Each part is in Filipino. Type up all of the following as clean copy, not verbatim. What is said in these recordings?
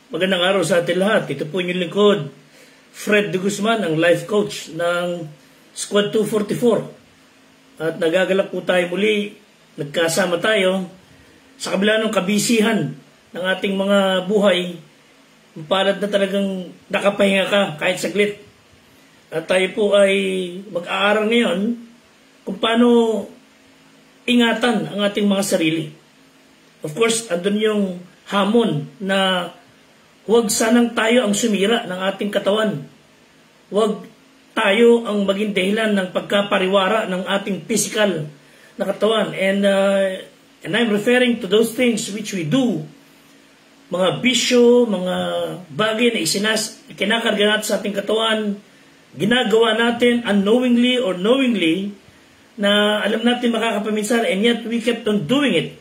Magandang araw sa atin lahat. Ito po yung lingkod, Fred De Guzman, ang life coach ng Squad 244. At nagagalak po tayo muli, nagkasama tayo sa kabila ng kabisihan ng ating mga buhay. Mapalad na talagang nakapahinga ka kahit saglit. At tayo po ay mag-aaral ngayon kung paano ingatan ang ating mga sarili. Of course, andun yung hamon na huwag sanang tayo ang sumira ng ating katawan. Huwag tayo ang maging dahilan ng pagkapariwara ng ating physical na katawan. And I'm referring to those things which we do. Mga bisyo, mga bagay na kinakarga natin sa ating katawan, ginagawa natin unknowingly or knowingly na alam natin makakapaminsala, and yet we kept on doing it.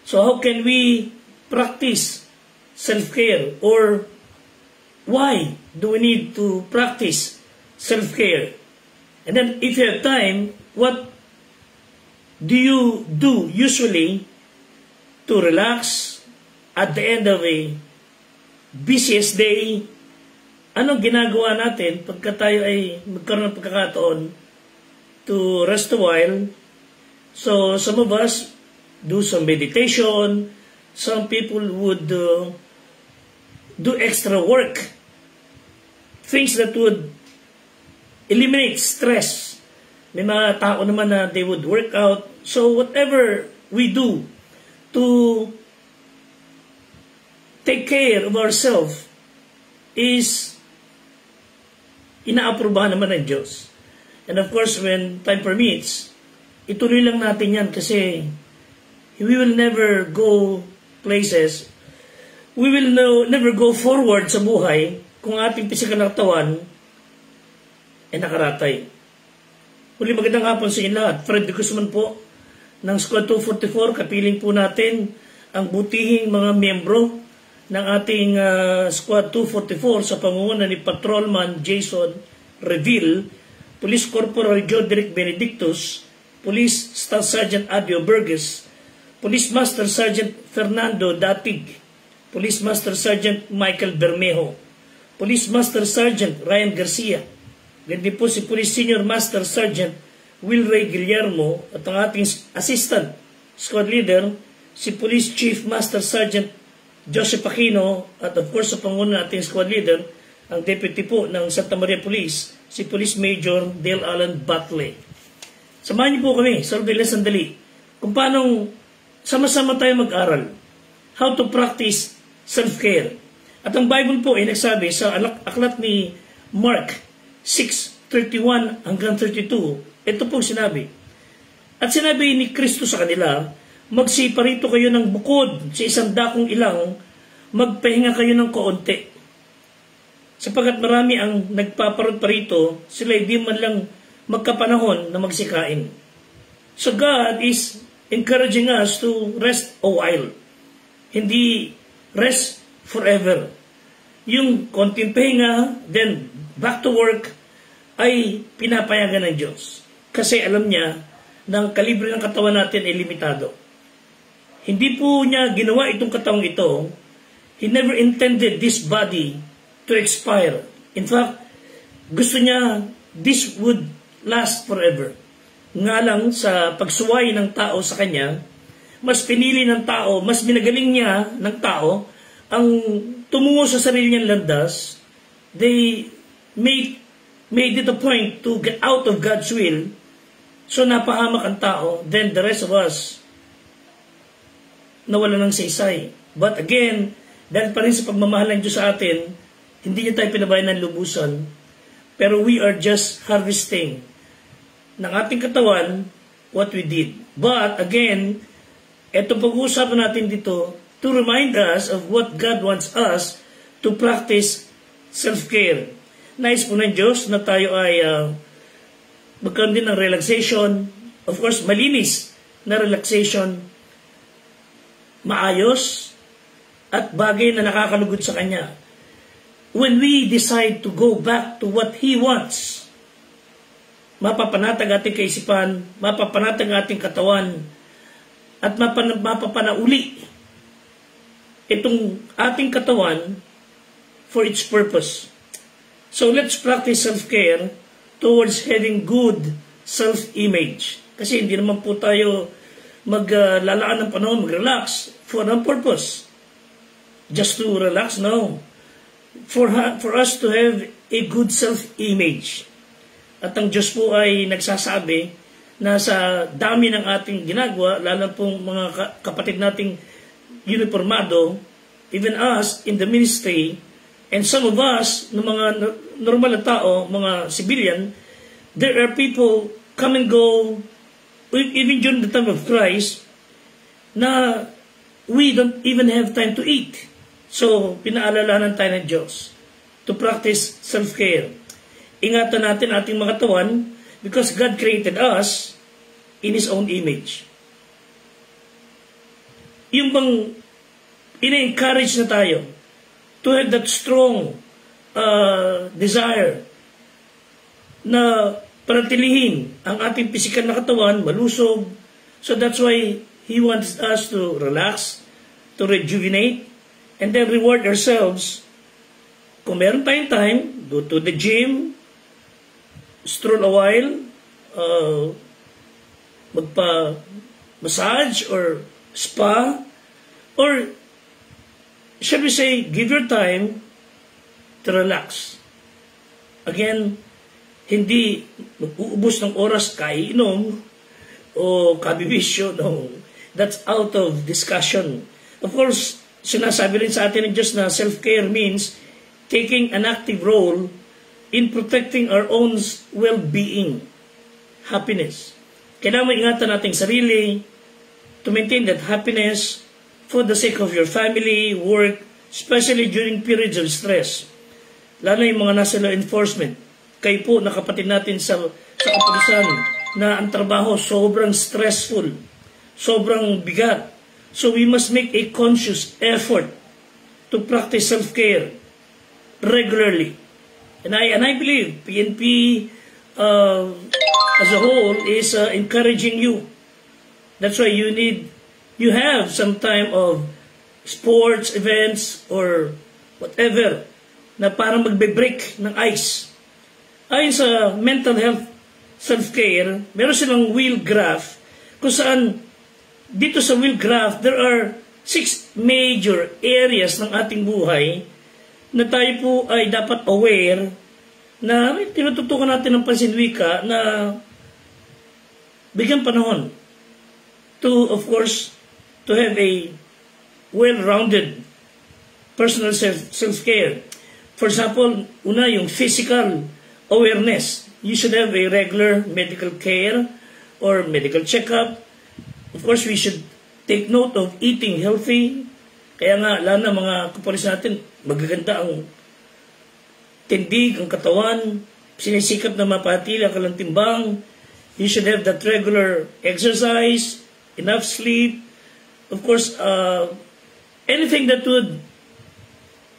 So how can we practice self-care, or why do we need to practice self-care? And then if you have time, what do you do usually to relax at the end of a busiest day? Anong ginagawa natin pagka tayo ay magkaroon ng pagkakataon to rest a while? So some of us do some meditation. Some people would do extra work, things that would eliminate stress. May mga tao naman na they would work out. So whatever we do to take care of ourselves is inaaprubahan naman ng Diyos. And of course, when time permits, ituloy lang natin yan kasi we will never go places. We will never go forward sa buhay kung ating pisikal na katawan ay nakaratay. Muli magandang hapon sa inyo lahat. Fred De Guzman po ng Squad 244. Kapiling po natin ang butihing mga miyembro ng ating Squad 244 sa pangunguna ni Patrolman Jason Reville, Police Corporal Joderick Benedictus, Police Staff Sergeant Adio Burgess, Police Master Sergeant Fernando Datig, Police Master Sergeant Michael Bermejo, Police Master Sergeant Ryan Garcia, ganyan po si Police Senior Master Sergeant Wilray Guillermo at ang ating Assistant Squad Leader, si Police Chief Master Sergeant Joseph Aquino, at of course sa panguna nating Squad Leader, ang Deputy po ng Santa Maria Police, si Police Major Dale Allen Batley. Samahan niyo po kami sa sandali kung paano sama-sama tayo mag-aral how to practice self-care. At ang Bible po ay nagsabi sa aklat ni Mark 6:31 hanggang 32, ito po sinabi. At sinabi ni Kristo sa kanila, magsiparito kayo ng bukod sa isang dakong ilang, magpahinga kayo ng kaunti. Sapagat marami ang nagpaparod parito, sila di man lang magkapanahon na magsikain. So God is encouraging us to rest a while. Hindi rest forever. Yung konting pahinga, then back to work, ay pinapayagan ng Diyos. Kasi alam niya na ang kalibre ng katawan natin ay limitado. Hindi po niya ginawa itong katawang ito. He never intended this body to expire. In fact, gusto niya this would last forever. Nga lang sa pagsuway ng tao sa kanya, mas pinili ng tao, mas binagaling niya ng tao ang tumungo sa sarili niyang landas. They made it a point to get out of God's will. So napahamak ang tao, then the rest of us nawala ng saysay. But again, dahil pa rin sa pagmamahal ng Diyos sa atin, hindi niya tayo pinabayan ng lubusan, pero we are just harvesting ng ating katawan what we did. But again, ito pag-uusapan natin dito to remind us of what God wants us to practice self-care. Nais po ng Diyos na tayo ay magkaroon din ng relaxation. Of course, malinis na relaxation, maayos, at bagay na nakakalugod sa Kanya. When we decide to go back to what He wants, mapapanatag ating kaisipan, mapapanatag ating katawan, at mapapanauli itong ating katawan for its purpose. So let's practice self-care towards having good self-image. Kasi hindi naman po tayo maglalaan ng panahon, mag-relax for a purpose. Just to relax? No. For us to have a good self-image. At ang Diyos po ay nagsasabi na sa dami ng ating ginagawa, lalo pong mga kapatid nating uniformado, even us in the ministry, and some of us, ng mga normal na tao, mga civilian, there are people come and go, even during the time of Christ, na we don't even have time to eat. So, pinaalalanan tayo ng Diyos to practice self-care. Ingatan natin ating mga katawan because God created us in His own image. Yung bang ina-encourage na tayo to have that strong desire na panatilihin ang ating pisikal na katawan, malusog. So that's why He wants us to relax, to rejuvenate, and then reward ourselves. Kung meron tayong time, go to the gym, stroll a while, magpa-massage or spa, or shall we say, give your time to relax. Again, hindi mag-uubos ng oras kaiinom o kabibisyo. No. That's out of discussion. Of course, sinasabi rin sa atin ng Diyos na self-care means taking an active role in protecting our own well-being, happiness. Kailangan ingatan nating sarili to maintain that happiness for the sake of your family, work, especially during periods of stress. Lalo yung mga nasa law enforcement. Kayo po, na kapatid natin sa kapulisan, na ang trabaho sobrang stressful, sobrang bigat. So we must make a conscious effort to practice self-care regularly. And I believe PNP as a whole is encouraging you. That's why you have some time of sports events or whatever na parang magbe-break ng ice. Ayon sa mental health self-care, meron silang wheel graph kung saan dito sa wheel graph, there are 6 major areas ng ating buhay na tayo po ay dapat aware na tinututukan natin ng pansinwika na bigyan panahon to, of course, to have a well-rounded personal self-care. For example, una yung physical awareness. You should have a regular medical care or medical checkup. Of course, we should take note of eating healthy. Kaya nga, lalo na mga kapulis natin, magaganda ang tindig, ang katawan, sinisikap na mapatili ang kalang timbang. You should have that regular exercise, enough sleep. Of course, anything that would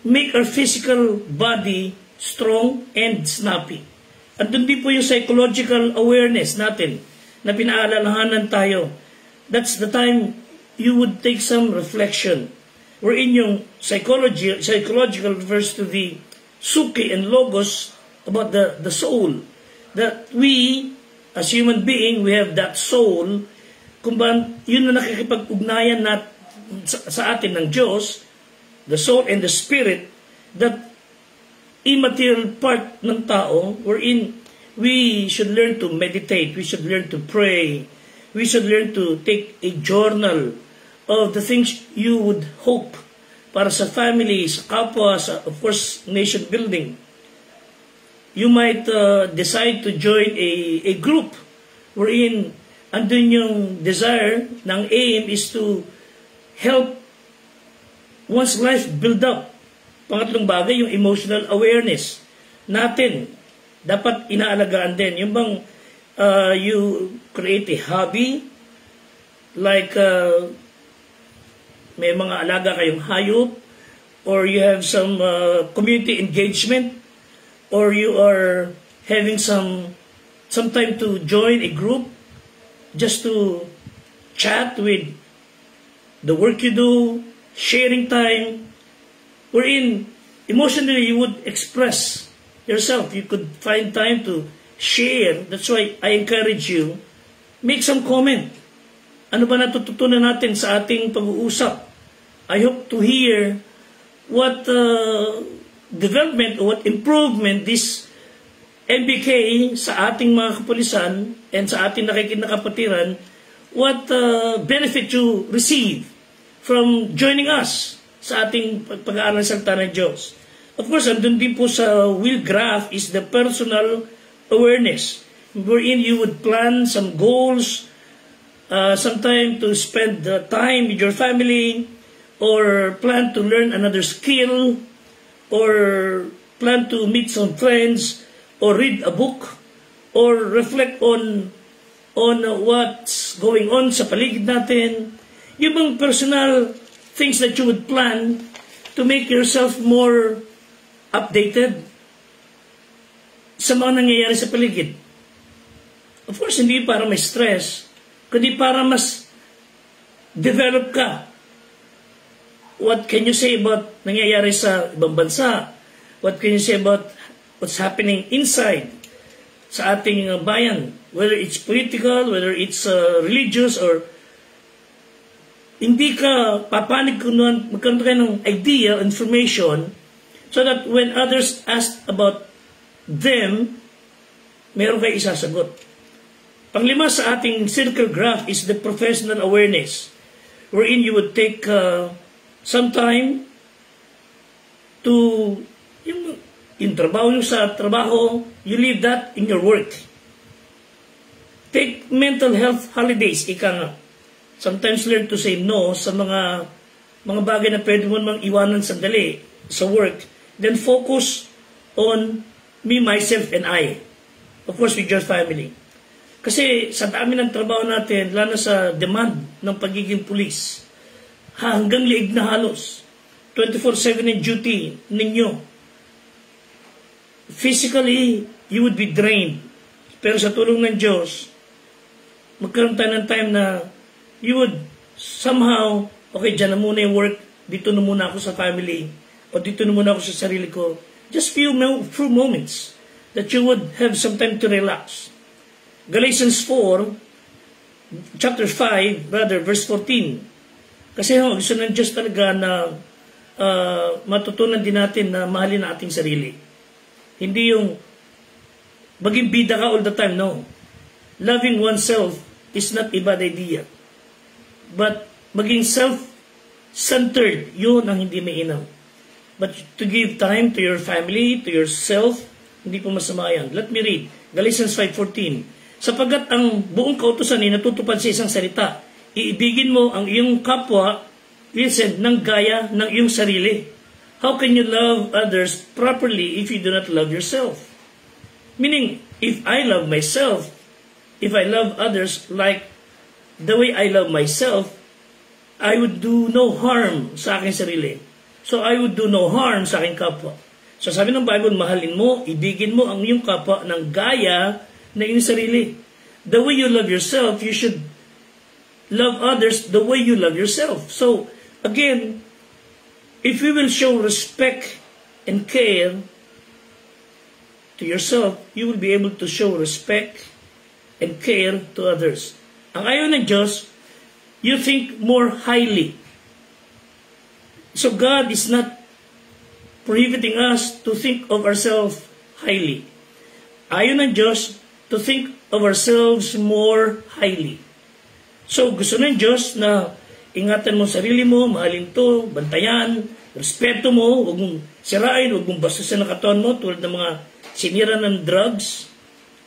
make our physical body strong and snappy. At doon din po yung psychological awareness natin na pinaalalahanan tayo. That's the time you would take some reflection. Wherein yung psychological refers to the suki and logos about the soul. That we, as human being, we have that soul. Kung ba yun na nakikipag-ugnayan sa atin ng Diyos, the soul and the spirit, that immaterial part ng tao, wherein we should learn to meditate, we should learn to pray, we should learn to take a journal of the things you would hope para sa family, sa kapwa, sa, of course, nation building. You might decide to join a group wherein andun yung desire ng aim is to help one's life build up. Pangatlong bagay, yung emotional awareness natin. Dapat inaalagaan din. Yung bang you create a hobby, like may mga alaga kayong hayop, or you have some community engagement, or you are having some time to join a group just to chat with the work you do, sharing time, wherein emotionally you would express yourself. You could find time to share. That's why I encourage you, make some comment. Ano ba natututunan natin sa ating pag-uusap? I hope to hear what development or what improvement this MBK sa ating mga kapulisan and sa ating nakikinakapatiran, what benefit you receive from joining us sa ating pag-aaral ng salita ng Diyos. Of course, andun din po sa wheel graph is the personal awareness, wherein you would plan some goals, sometime to spend time with your family, or plan to learn another skill, or plan to meet some friends, or read a book, or reflect on what's going on sa paligid natin. Yung bang personal things that you would plan to make yourself more updated sa mga nangyayari sa paligid. Of course, hindi para may stress, kundi para mas develop ka. What can you say about nangyayari sa ibang bansa? What can you say about what's happening inside sa ating bayan? Whether it's political, whether it's religious, or hindi ka papanig kung magkaroon kayo ng idea, information, so that when others ask about them, meron kayo isasagot. Panglima sa ating circle graph is the professional awareness, wherein you would take some time to yung trabaho nyo sa trabaho, you leave that in your work. Take mental health holidays, ika nga. Sometimes learn to say no sa mga bagay na pwede mo mang iwanan sandali sa work. Then focus on me, myself, and I. Of course, with your family. Kasi sa dami ng trabaho natin, lalo sa demand ng pagiging pulis, hanggang liig na halos, 24/7 in duty ninyo. Physically, you would be drained. Pero sa tulong ng Diyos, magkaroon tayo ng time na you would somehow, okay, dyan na muna yung work, dito na muna ako sa family, o dito na muna ako sa sarili ko. Just few moments that you would have some time to relax. Galatians 4, chapter 5, verse 14. Kasi gusto ng Diyos talaga na matutunan din natin na mahalin ang ating sarili. Hindi yung maging bida ka all the time, no. Loving oneself is not a bad idea. But maging self-centered, yun ang hindi mainam. But to give time to your family, to yourself, hindi po masama yan. Let me read. Galatians 5:14. Sapagkat ang buong kautusan ay natutupad sa isang salita, iibigin mo ang iyong kapwa, listen, ng gaya ng iyong sarili. How can you love others properly if you do not love yourself? Meaning, if I love myself, if I love others like the way I love myself, I would do no harm sa aking sarili. So I would do no harm sa aking kapwa. So sabi ng Bible, mahalin mo, ibigin mo ang iyong kapwa ng gaya na iyong sarili. The way you love yourself, you should love others the way you love yourself. So, again, if you will show respect and care to yourself, you will be able to show respect and care to others. Ang ayaw ng Diyos, you think more highly. So God is not prohibiting us to think of ourselves highly. Ayaw ng Diyos to think of ourselves more highly. So gusto ng Diyos na ingatan mo sarili mo, mahalin to, bantayan, respeto mo, huwag mong sirain, huwag mong bastusin ang katawan mo, tulad ng mga sinira ng drugs,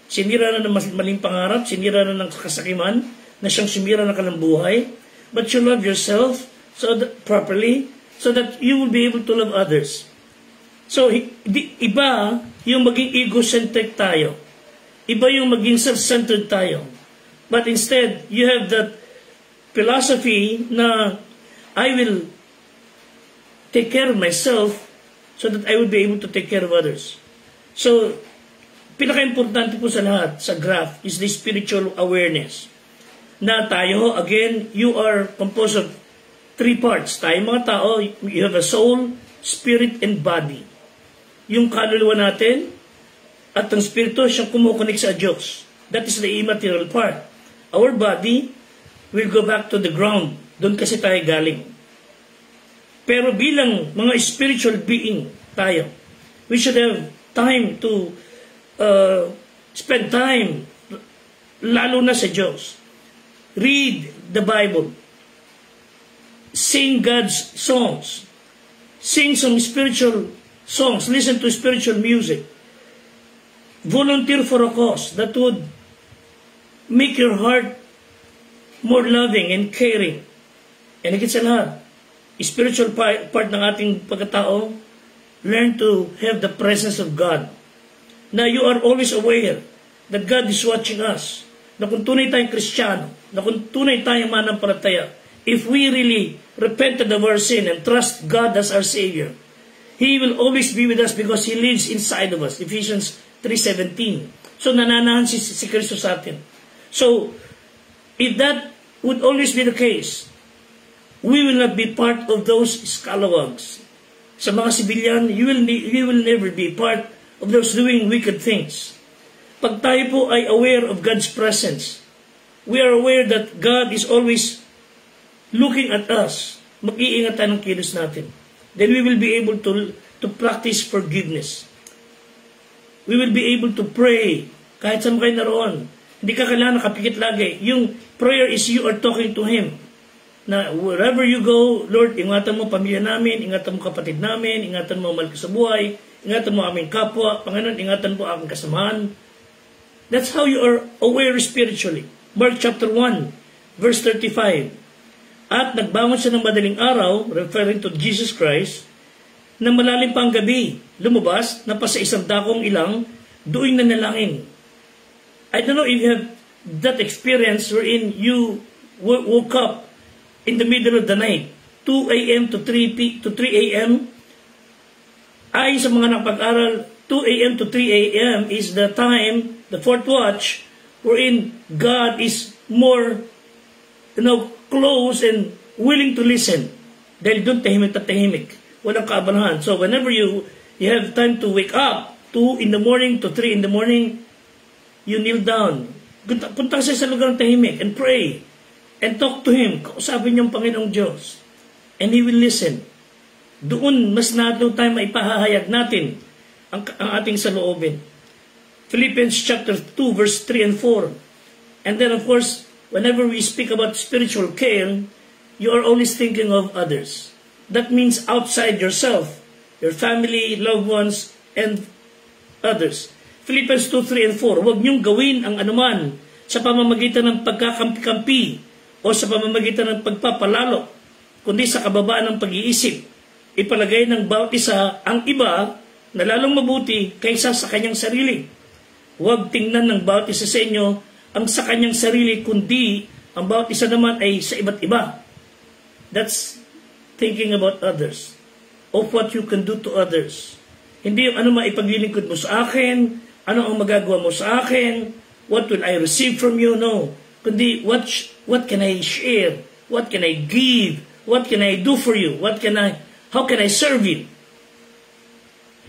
sinira na ng maling pangarap, sinira na ng kasakiman, na siyang sumira na ka ng buhay. But you love yourself properly, so that you will be able to love others. So, iba yung maging egocentric tayo. Iba yung maging self-centered tayo. But instead, you have that philosophy na I will take care of myself so that I will be able to take care of others. So, pinaka-importante po sa lahat, sa graph, is the spiritual awareness. Na tayo, again, you are composed of three parts. Tayo mga tao, you have a soul, spirit and body. Yung kaluluwa natin at ang spirito siyang kumukonek sa Diyos. That is the immaterial part. Our body will go back to the ground. Doon kasi tayo galing. Pero bilang mga spiritual being tayo, we should have time to spend time, lalo na sa Diyos. Read the Bible. Sing God's songs. Sing some spiritual songs. Listen to spiritual music. Volunteer for a cause that would make your heart more loving and caring. And higit sa lahat, spiritual part ng ating pagkatao, learn to have the presence of God. Na you are always aware that God is watching us. Na kung tunay tayong Kristiyano, na kung tunay tayong manampalataya, if we really repented of our sin and trust God as our Savior, He will always be with us because He lives inside of us. Ephesians 3:17. So nananahan si Kristo sa atin. So, if that would always be the case, we will not be part of those scalawags. Sa mga sibilyan, you will never be part of those doing wicked things. Pag tayo po ay aware of God's presence, we are aware that God is always looking at us. Mag-iingat tayo ng kilos natin. Then we will be able to practice forgiveness. We will be able to pray kahit saan kayo naroon. Hindi ka kailangan nakapikit lagi. Yung prayer is you are talking to Him. Na wherever you go, Lord, ingatan mo pamilya namin, ingatan mo kapatid namin, ingatan mo mahal ko sa buhay, ingatan mo aming kapwa, Panginoon, ingatan mo aking kasamahan. That's how you are aware spiritually. Mark chapter 1, verse 35. At nagbangon siya ng madaling araw, referring to Jesus Christ, na malalim pa ang gabi, lumabas, napasa isang dakong ilang, doon na nalangin. I don't know if you have that experience wherein you woke up in the middle of the night, 2 a.m. to 3 a.m. Ayon sa mga napag-aral, 2 a.m. to 3 a.m. is the time, the fourth watch, wherein God is more, close and willing to listen. Dahil doon tahimik na tahimik. Walang kaabalahan. So whenever you have time to wake up, 2 in the morning to 3 in the morning, you kneel down. Punta kasi sa lugar ng tahimik and pray. And talk to Him. Kausapin niyo ang Panginoong Diyos. And He will listen. Doon, mas natin tayo maipahahayag natin ang ating saloobin. Philippians chapter 2, verse 3 and 4. And then of course, whenever we speak about spiritual care, you are always thinking of others. That means outside yourself, your family, loved ones, and others. Philippians 2, 3, and 4. Huwag niyong gawin ang anuman sa pamamagitan ng pagkakampi-kampi o sa pamamagitan ng pagpapalalo, kundi sa kababaan ng pag-iisip. Ipalagay ng bawat isa ang iba na lalong mabuti kaysa sa kanyang sarili. Huwag tingnan ng bawat isa sa inyo ang sa kanyang sarili, kundi ang bawat isa naman ay sa iba't iba. That's thinking about others, of what you can do to others. Hindi yung ano maipaglilingkod mo sa akin, ano ang magagawa mo sa akin, what will I receive from you, no. Kundi what can I share, what can I give, what can I do for you, how can I serve you.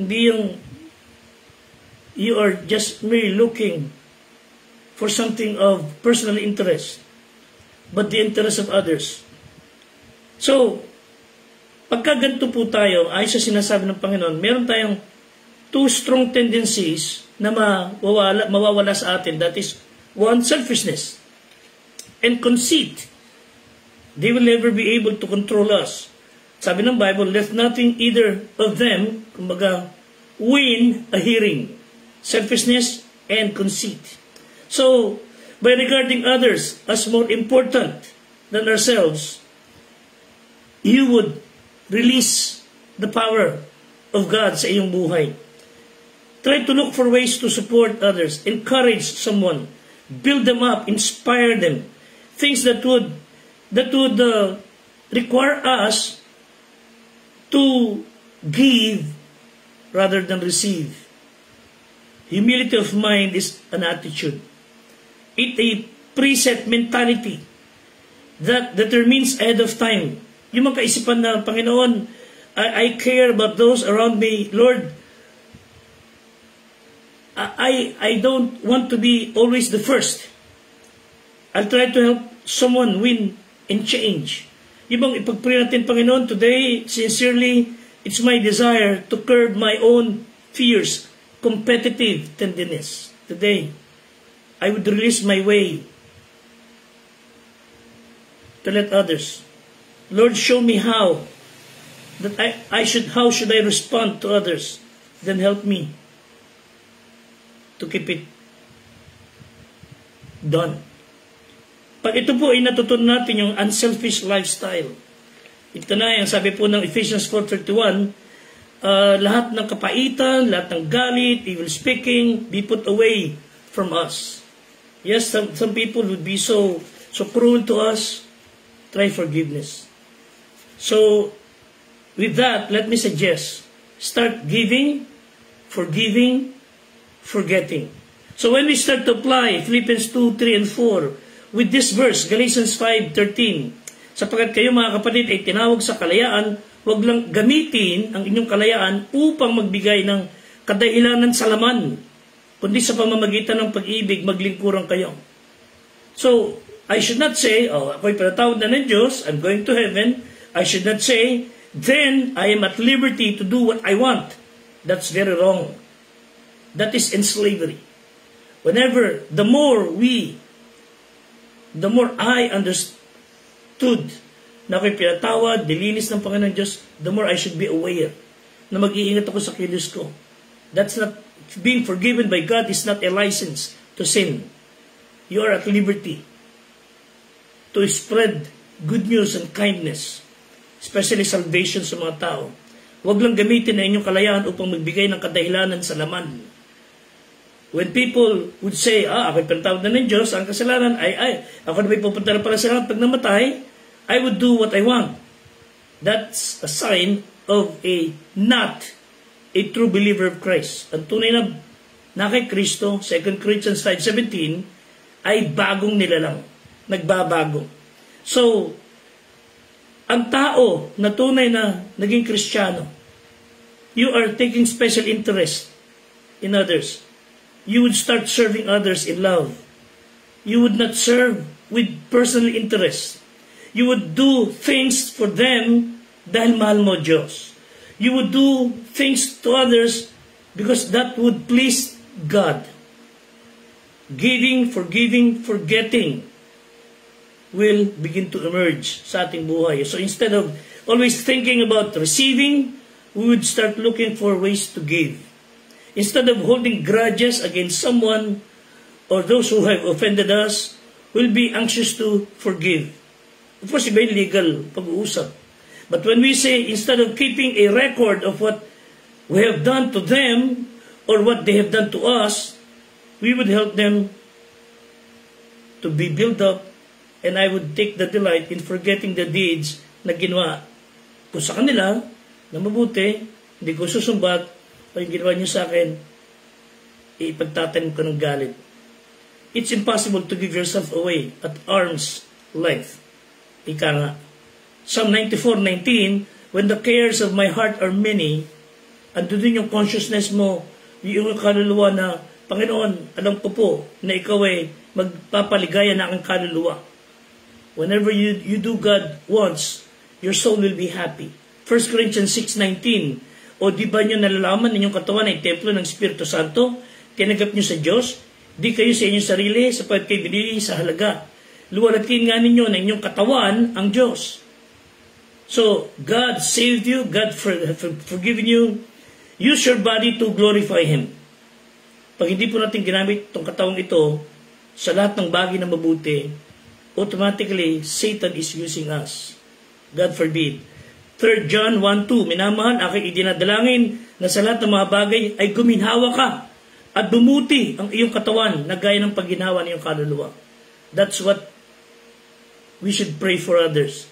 Hindi yung you are just merely looking for something of personal interest, but the interest of others. So, pagka ganito po tayo, ay sa sinasabi ng Panginoon, meron tayong two strong tendencies na mawawala sa atin. That is, one, selfishness and conceit. They will never be able to control us. Sabi ng Bible, let nothing either of them, kumbaga, win a hearing. Selfishness and conceit. So, by regarding others as more important than ourselves, you would release the power of God sa iyong buhay. Try to look for ways to support others, encourage someone, build them up, inspire them. Things that would require us to give rather than receive. Humility of mind is an attitude. It's a preset mentality that determines ahead of time. Yung mga kaisipan na, Panginoon, I care about those around me. Lord, I don't want to be always the first. I'll try to help someone win and change. Yung bang ipag-pray natin, Panginoon, today, sincerely, it's my desire to curb my own fierce, competitive tenderness. Today, I would release my way to let others. Lord, show me how should I respond to others? Then help me to keep it done. Pag ito po ay natutunan natin yung unselfish lifestyle. Ito na yung sabi po ng Ephesians 4:31, lahat ng kapaitan, lahat ng galit, evil speaking, be put away from us. Yes, some people would be so cruel to us. Try forgiveness. So, with that, let me suggest, start giving, forgiving, forgetting. So when we start to apply Philippians 2, 3, and 4, with this verse, Galatians 5:13, sapagkat kayo mga kapatid ay tinawag sa kalayaan, huwag lang gamitin ang inyong kalayaan upang magbigay ng kadahilanan sa laman, kundi sa pamamagitan ng pag-ibig, maglingkuran kayo. So, I should not say, ako'y pinatawad na ng Diyos, I'm going to heaven. I should not say, then I am at liberty to do what I want. That's very wrong. That is enslavery. Whenever, the more I understood na ako'y pinatawad, dilinis ng Panginoon Diyos, the more I should be aware na mag-iingat ako sa kilos ko. That's not, being forgiven by God is not a license to sin. You are at liberty to spread good news and kindness, especially salvation sa mga tao. Huwag lang gamitin na inyong kalayaan upang magbigay ng kadahilanan sa laman. When people would say, ako'y pinatawad na ng Diyos, ang kasalanan ako na may pupunta na pala sa lahat pag namatay, I would do what I want. That's a sign of not a true believer of Christ. Ang tunay na kay Kristo, 2 Corinthians 5:17, ay bagong nilalang. Nagbabago. So, ang tao na tunay na naging Kristiyano, you are taking special interest in others. You would start serving others in love. You would not serve with personal interest. You would do things for them dahil mahal mo Diyos. You would do things to others because that would please God. Giving, forgiving, forgetting will begin to emerge sa ating buhay. So instead of always thinking about receiving, we would start looking for ways to give. Instead of holding grudges against someone or those who have offended us, we'll be anxious to forgive. Of course, iba yung legal pag-uusap. But when we say, instead of keeping a record of what we have done to them or what they have done to us, we would help them to be built up, and I would take the delight in forgetting the deeds na ginawa ko sa kanila na mabuti, hindi ko susumbat, o yung ginawa niyo sa akin, ipagtatanim ko ng galit. It's impossible to give yourself away at arm's length. Ika nga. Psalm 94:19, when the cares of my heart are many, ando din yung consciousness mo, yung kaluluwa na, Panginoon, alam ko po na ikaw ay magpapaligaya na ang kaluluwa. Whenever you do God wants, your soul will be happy. 1 Corinthians 6:19, o di ba nyo nalalaman ninyong katawan ay templo ng Espiritu Santo? Tinagap nyo sa Diyos? Di kayo sa inyong sarili sapagkat kayo binili sa halaga. Luwalhatiin nga ninyo na inyong katawan ang Diyos. So, God saved you, God forgiven you. Use your body to glorify Him. Pag hindi po natin ginamit itong katawang ito sa lahat ng bagay na mabuti, automatically, Satan is using us. God forbid. 3 John 1:2, minamahal, aking idinadalangin na sa lahat ng mga bagay ay guminhawa ka at bumuti ang iyong katawan na gaya ng pagginhawa ng iyong kaluluwa. That's what we should pray for others.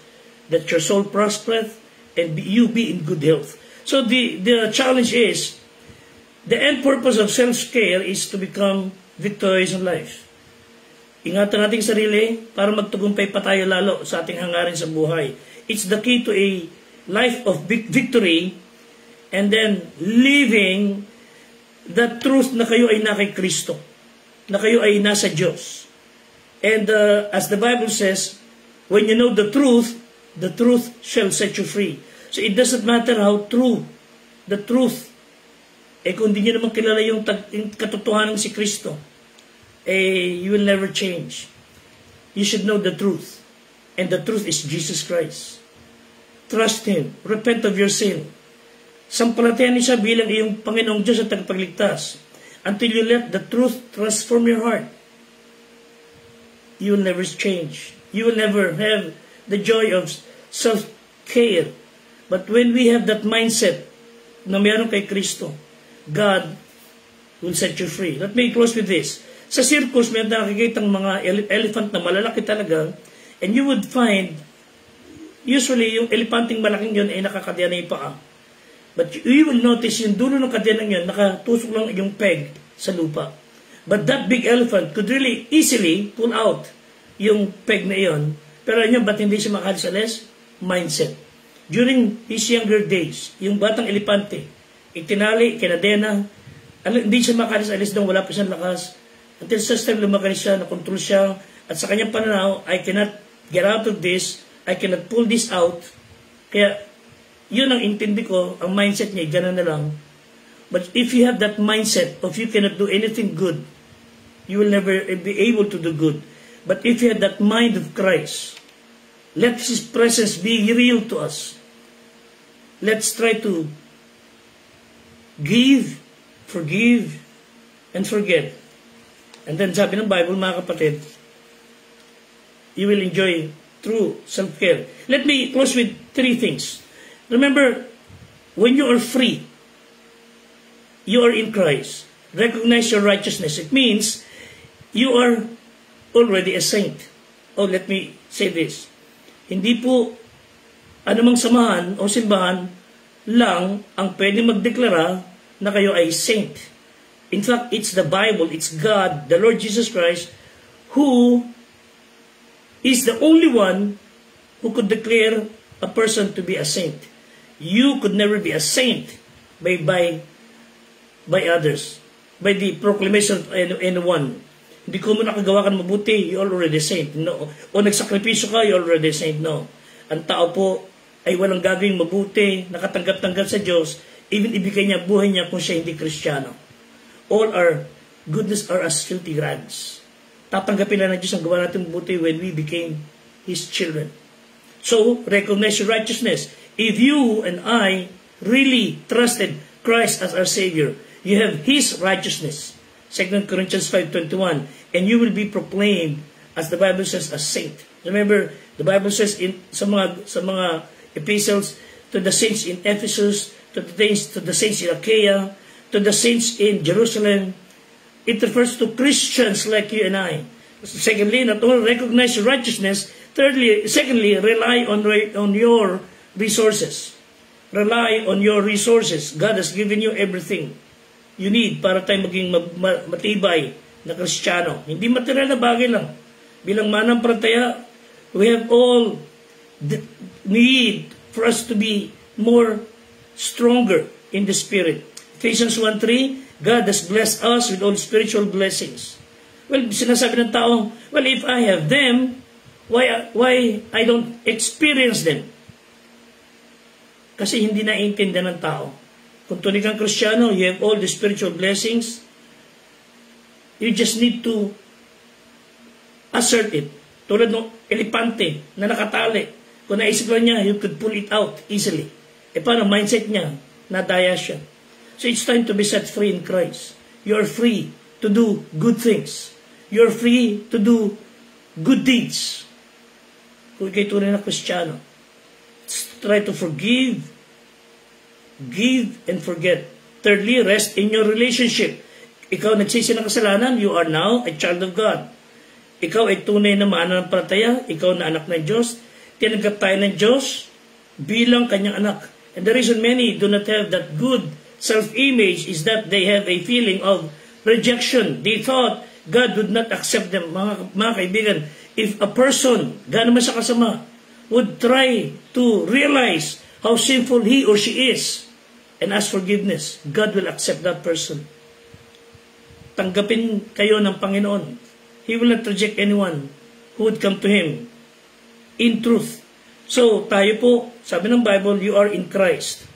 That your soul prospereth and you be in good health. So the challenge is, the end purpose of self-care is to become victorious in life. Ingatan natin sarili para magtagumpay pa tayo lalo sa ating hangarin sa buhay. It's the key to a life of victory, and then living the truth na kayo ay na kay Kristo, na kayo ay nasa Diyos. And as the Bible says, when you know the truth shall set you free. So it doesn't matter how true the truth, kung hindi nyo naman kilala yung katotohanan si Kristo, you will never change. You should know the truth. And the truth is Jesus Christ. Trust Him. Repent of your sin. Sampalatayan niya bilang iyong Panginoong Diyos at tagapagligtas. Until you let the truth transform your heart, you will never change. You will never have the joy of self-care. But when we have that mindset na meron kay Kristo, God will set you free. Let me close with this. Sa circus, may nakikitang mga elephant na malalaki talaga, and you would find, usually yung elepanting malaking yun ay nakakadya na yung paa. But you will notice yung dulo ng kadya ng yun, nakatusok lang yung peg sa lupa. But that big elephant could really easily pull out yung peg na yun. Pero yun, ba't hindi siya makalis-alis? Mindset. During his younger days, yung batang elepante, itinali, kinadena, hindi siya makalis-alis doon, wala pa siyang lakas. Until sa time lumaki siya, nakontrol siya, at sa kanyang pananaw, I cannot get out of this, I cannot pull this out. Kaya, yun ang intindi ko, ang mindset niya, gano'n na lang. But if you have that mindset of you cannot do anything good, you will never be able to do good. But if you have that mind of Christ, let His presence be real to us. Let's try to give, forgive, and forget. And then sabi ng Bible, mga kapatid, you will enjoy true self-care. Let me close with 3 things. Remember, when you are free, you are in Christ. Recognize your righteousness. It means you are already a saint. Oh, let me say this. Hindi po anumang samahan o simbahan lang ang pwede magdeklara na kayo ay saint. In fact, it's the Bible, it's God, the Lord Jesus Christ, who is the only one who could declare a person to be a saint. You could never be a saint by others, by the proclamation of anyone. Hindi ko mo nakagawa ka mabuti, you already saint. No. O nagsakripisyo ka, you already saint. No. Ang tao po ay walang gagawing mabuti, nakatanggap-tanggap sa Diyos, even ibigay niya buhay niya kung siya hindi Kristiyano. All our goodness are as filthy rags. Tatanggapin na ng Diyos ang gawa natin mabuti when we became His children. So, recognize your righteousness. If you and I really trusted Christ as our Savior, you have His righteousness. 2 Corinthians 5:21, and you will be proclaimed, as the Bible says, a saint. Remember, the Bible says in sa mga epistles to the saints in Ephesus, to the saints in Achaia, to the saints in Jerusalem. It refers to Christians like you and I. Secondly, not only recognize your righteousness. Secondly, rely on your resources. Rely on your resources. God has given you everything you need para tayo maging matibay na Kristiyano. Hindi material na bagay lang. Bilang manampalataya, we have all the need for us to be more stronger in the Spirit. Ephesians 1:3, God has blessed us with all spiritual blessings. Well, sinasabi ng tao, well, if I have them, why I don't experience them? Kasi hindi naiintindihan ng tao. Kung tunay kang Kristiyano, you have all the spiritual blessings. You just need to assert it. Tulad ng elepante na nakatali. Kung naisip lang niya, you could pull it out easily. Paano mindset niya? Nadaya siya. So it's time to be set free in Christ. You're free to do good things. You're free to do good deeds. Kung ikay tunay na Kristiyano, try to forgive, give, and forget. Thirdly, rest in your relationship. Ikaw nagsisi ng kasalanan, you are now a child of God. Ikaw ay tunay na mananampalataya, ikaw na anak ng Diyos, tinanggap tayo ng Diyos bilang kanyang anak. And the reason many do not have that good self-image is that they have a feeling of rejection. They thought God would not accept them. Mga kaibigan, if a person, gaano man siya kasama, would try to realize how sinful he or she is, and ask forgiveness, God will accept that person. Tanggapin kayo ng Panginoon. He will not reject anyone who would come to Him in truth. So, tayo po, sabi ng Bible, you are in Christ.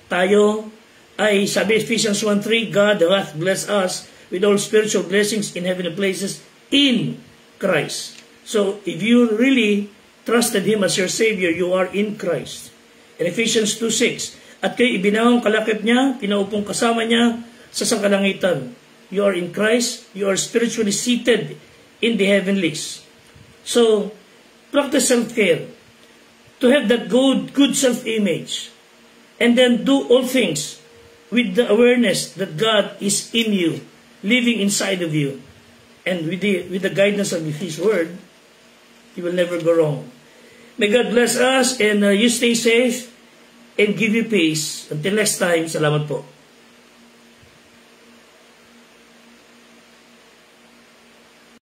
Tayo ay, sabi Ephesians 1:3, God hath blessed us with all spiritual blessings in heavenly places in Christ. So, if you really trusted Him as your Savior, you are in Christ. In Ephesians 2:6, at kayo ibinahong kalakip niya, pinaupong kasama niya sa sangkalangitan. You are in Christ, you are spiritually seated in the heavenlies. So, practice self-care. To have that good self-image. And then do all things with the awareness that God is in you, living inside of you. And with the guidance of His Word, you will never go wrong. May God bless us and you stay safe and give you peace. Until next time, salamat po.